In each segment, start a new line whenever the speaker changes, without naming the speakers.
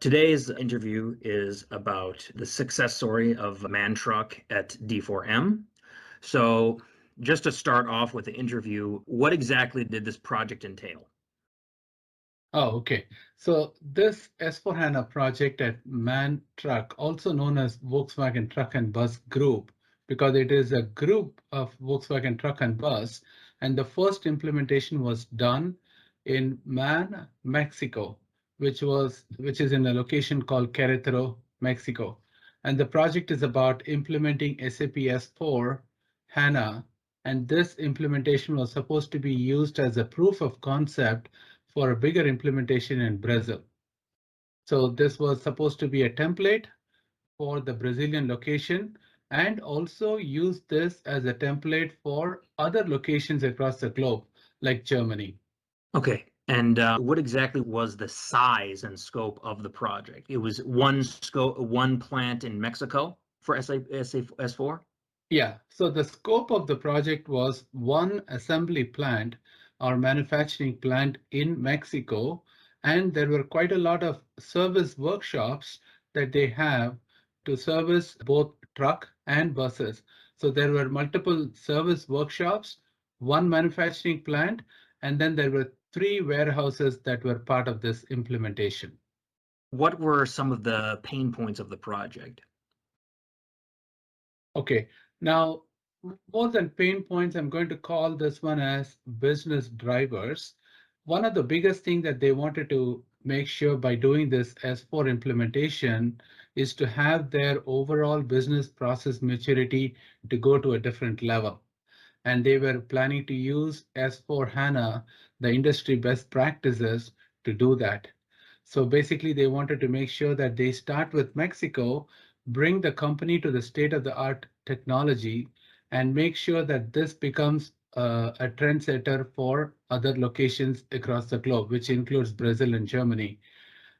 Today's interview is about the success story of Man Truck at D4M. So, just to start off with the interview, what exactly did this project entail?
Oh, okay. So this S4HANA project at MAN Truck, also known as Volkswagen Truck and Bus Group, because it is a group of Volkswagen Truck and Bus, and the first implementation was done in MAN, Mexico, which is in a location called Querétaro, Mexico. And the project is about implementing SAP S4 HANA, and this implementation was supposed to be used as a proof of concept for a bigger implementation in Brazil. So this was supposed to be a template for the Brazilian location and also use this as a template for other locations across the globe, like Germany.
Okay, and what exactly was the size and scope of the project? It was one plant in Mexico for S4?
Yeah, so the scope of the project was one assembly plant or manufacturing plant in Mexico, and there were quite a lot of service workshops that they have to service both truck and buses. So there were multiple service workshops, one manufacturing plant, and then there were three warehouses that were part of this implementation.
What were some of the pain points of the project?
Okay, now more than pain points, I'm going to call this one as business drivers. One of the biggest things that they wanted to make sure by doing this S4 implementation is to have their overall business process maturity to go to a different level. And they were planning to use S4 HANA, the industry best practices, to do that. So basically, they wanted to make sure that they start with Mexico, bring the company to the state of the art technology, and make sure that this becomes a trendsetter for other locations across the globe, which includes Brazil and Germany.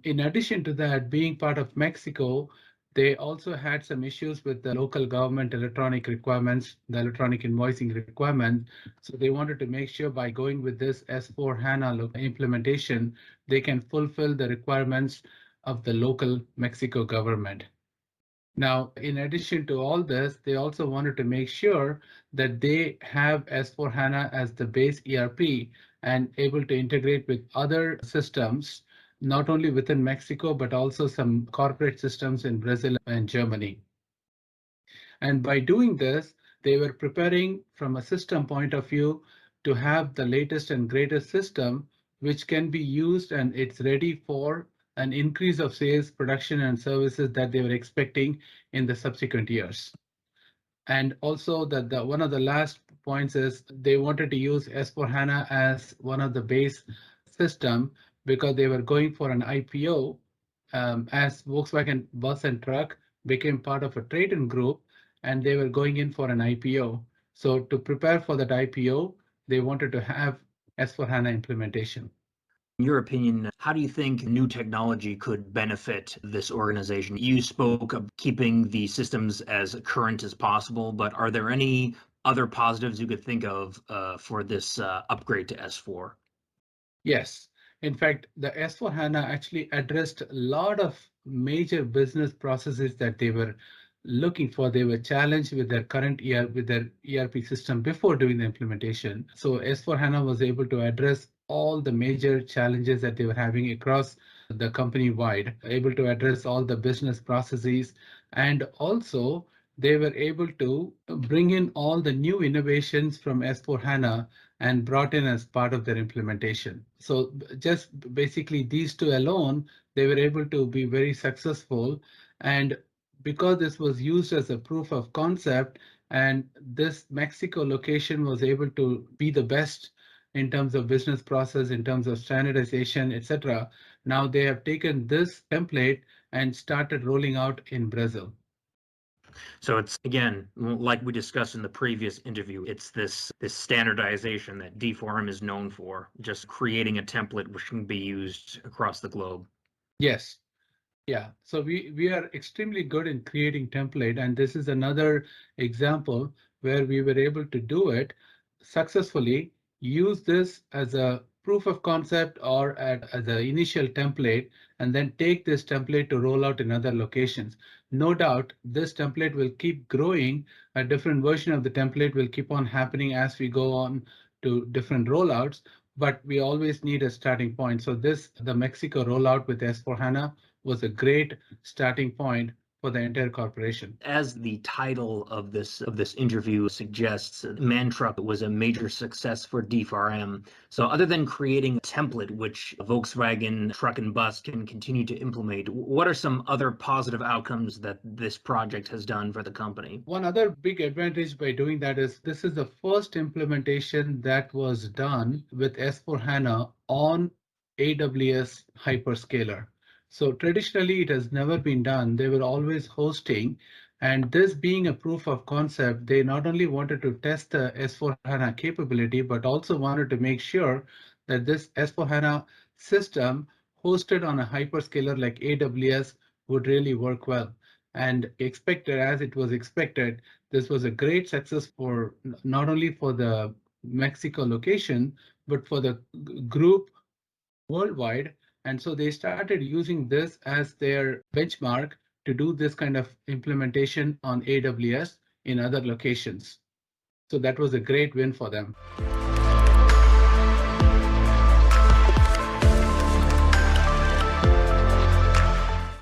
In addition to that, being part of Mexico, they also had some issues with the local government electronic requirements, the electronic invoicing requirement. So they wanted to make sure by going with this S4 HANA implementation, they can fulfill the requirements of the local Mexico government. Now, in addition to all this, they also wanted to make sure that they have S4 HANA as the base ERP and able to integrate with other systems, not only within Mexico, but also some corporate systems in Brazil and Germany. And by doing this, they were preparing from a system point of view to have the latest and greatest system, which can be used and it's ready for an increase of sales, production, and services that they were expecting in the subsequent years. And also that one of the last points is they wanted to use S4HANA as one of the base system because they were going for an IPO as Volkswagen Bus and Truck became part of a trade-in group and they were going in for an IPO. So to prepare for that IPO, they wanted to have S4HANA implementation.
In your opinion, how do you think new technology could benefit this organization? You spoke of keeping the systems as current as possible, but are there any other positives you could think of for this upgrade to S4?
Yes. In fact, the S4HANA actually addressed a lot of major business processes that they were looking for. They were challenged with their current with their ERP system before doing the implementation. So S4HANA was able to address all the major challenges that they were having across the company wide, able to address all the business processes, and also they were able to bring in all the new innovations from S4HANA and brought in as part of their implementation. So just basically these two alone, they were able to be very successful. And because this was used as a proof of concept, and this Mexico location was able to be the best in terms of business process, in terms of standardization, etc. Now they have taken this template and started rolling out in Brazil.
So it's again, like we discussed in the previous interview, it's this standardization that D4M is known for, just creating a template which can be used across the globe.
Yes. Yeah, so we are extremely good in creating template, and this is another example where we were able to do it successfully, use this as a proof of concept or at the initial template, and then take this template to roll out in other locations. No doubt, this template will keep growing. A different version of the template will keep on happening as we go on to different rollouts, but we always need a starting point. So the Mexico rollout with S4HANA was a great starting point for the entire corporation.
As the title of this interview suggests, Man Truck was a major success for D4M. So other than creating a template which Volkswagen Truck and Bus can continue to implement, what are some other positive outcomes that this project has done for the company?
One other big advantage by doing that is this is the first implementation that was done with S4HANA on AWS hyperscaler. So traditionally, it has never been done. They were always hosting. And this being a proof of concept, they not only wanted to test the S4HANA capability, but also wanted to make sure that this S4HANA system hosted on a hyperscaler like AWS would really work well. And expected, as it was expected, this was a great success for not only for the Mexico location, but for the group worldwide. And so they started using this as their benchmark to do this kind of implementation on AWS in other locations. So that was a great win for them.